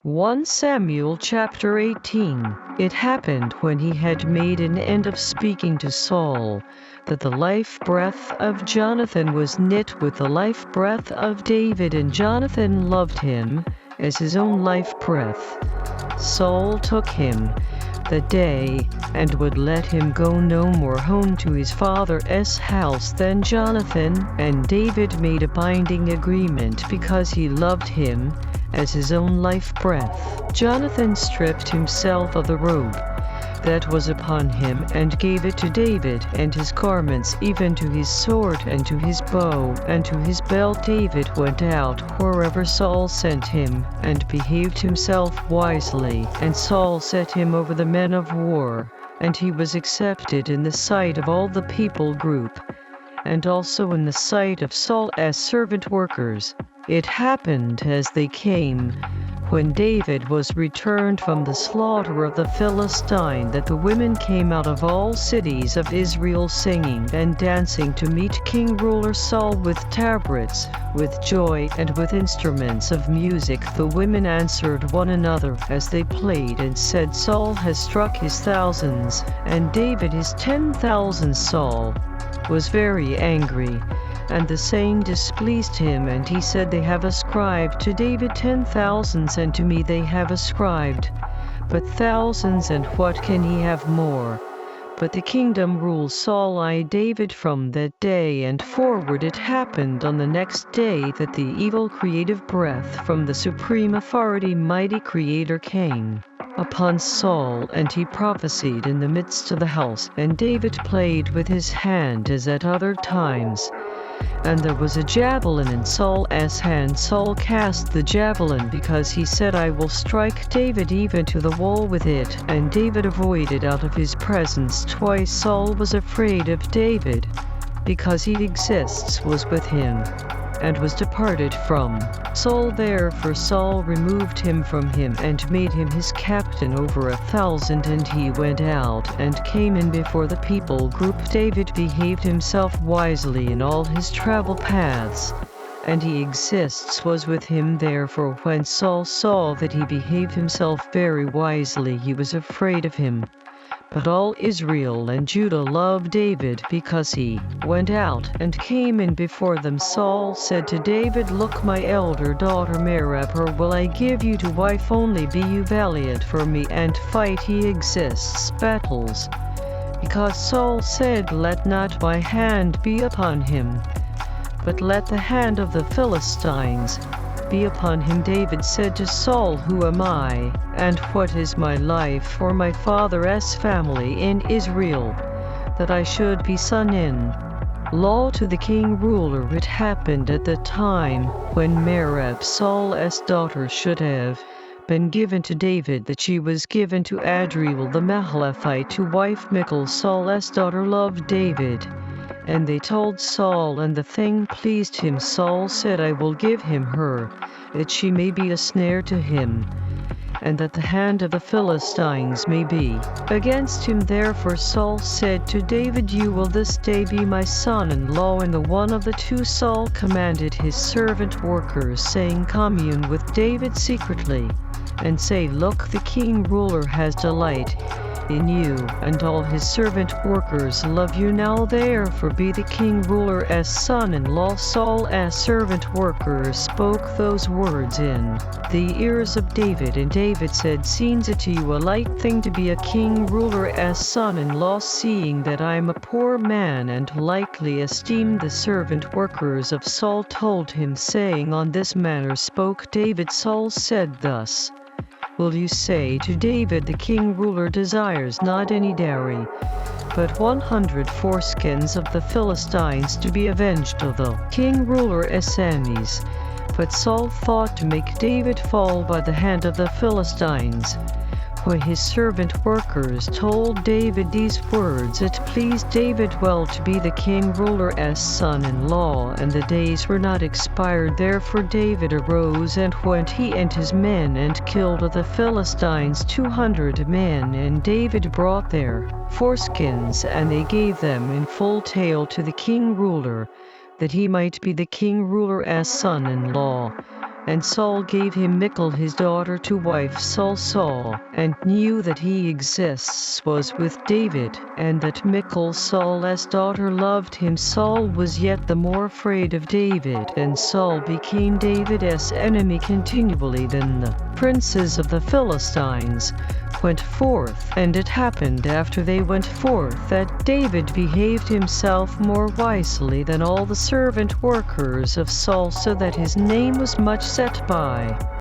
1 Samuel chapter 18. It happened when he had made an end of speaking to Saul, that the life breath of Jonathan was knit with the life breath of David, and Jonathan loved him as his own life breath. Saul took him that day, and would let him go no more home to his father's house. Then Jonathan and David made a binding agreement, because he loved him as his own life breath. Jonathan stripped himself of the robe that was upon him, and gave it to David, and his garments, even to his sword, and to his bow, and to his belt. David went out wherever Saul sent him, and behaved himself wisely. And Saul set him over the men of war, and he was accepted in the sight of all the people group, and also in the sight of Saul as servant workers. It happened as they came, when David was returned from the slaughter of the Philistine, that the women came out of all cities of Israel singing and dancing to meet King Ruler Saul with tabrets, with joy, and with instruments of music. The women answered one another as they played, and said, Saul has struck his thousands, and David his 10,000. Saul was very angry, and the saying displeased him, and he said, They have ascribed to David 10,000, and to me they have ascribed but thousands, and what can he have more? But the kingdom ruled Saul I David from that day and forward. It happened on the next day that the evil creative breath from the supreme authority mighty Creator came upon Saul, and he prophesied in the midst of the house, and David played with his hand as at other times. And there was a javelin in Saul's hand. Saul cast the javelin, because he said, I will strike David even to the wall with it. And David avoided out of his presence. Twice Saul was afraid of David, because he exists was with him, and was departed from Saul. Therefore Saul removed him from him, and made him his captain over 1,000. And he went out, and came in before the people group. David behaved himself wisely in all his travel paths, and he exists was with him. Therefore when Saul saw that he behaved himself very wisely, he was afraid of him. But all Israel and Judah loved David, because he went out and came in before them. Saul said to David, Look, my elder daughter Merab, her will I give you to wife. Only be you valiant for me, and fight. He exists battles. Because Saul said, Let not my hand be upon him, but let the hand of the Philistines be upon him. David said to Saul, Who am I, and what is my life, or my father's family in Israel, that I should be son-in-law to the king ruler? It happened at the time when Merab, Saul's daughter, should have been given to David, that she was given to Adriel the Mahalathite to wife. Michal, Saul's daughter, loved David. And they told Saul, and the thing pleased him. Saul said, I will give him her, that she may be a snare to him, and that the hand of the Philistines may be against him. Therefore Saul said to David, You will this day be my son-in-law. And the one of the two Saul commanded his servant workers, saying, Commune with David secretly, and say, Look, the king ruler has delight in you, and all his servant workers love you. Now therefore be the king ruler as son-in-law. Saul as servant workers spoke those words in the ears of David, and David said, Seems it to you a light thing to be a king ruler as son-in-law, seeing that I am a poor man? And lightly esteemed the servant workers of Saul told him, saying, On this manner spoke David. Saul said thus, Will you say to David, The king ruler desires not any dowry, but 100 foreskins of the Philistines to be avenged of the king ruler's enemies? But Saul thought to make David fall by the hand of the Philistines. When his servant workers told David these words, it pleased David well to be the king ruler as son-in-law, and the days were not expired. Therefore David arose and went, he and his men, and killed of the Philistines 200 men. And David brought their foreskins, and they gave them in full tale to the king ruler, that he might be the king ruler as son-in-law. And Saul gave him Michal his daughter to wife. Saul saw, and knew that he exists was with David, and that Michal Saul's daughter loved him. Saul was yet the more afraid of David, and Saul became David's enemy continually. Then the princes of the Philistines went forth, and it happened after they went forth that David behaved himself more wisely than all the servant workers of Saul, so that his name was much set by.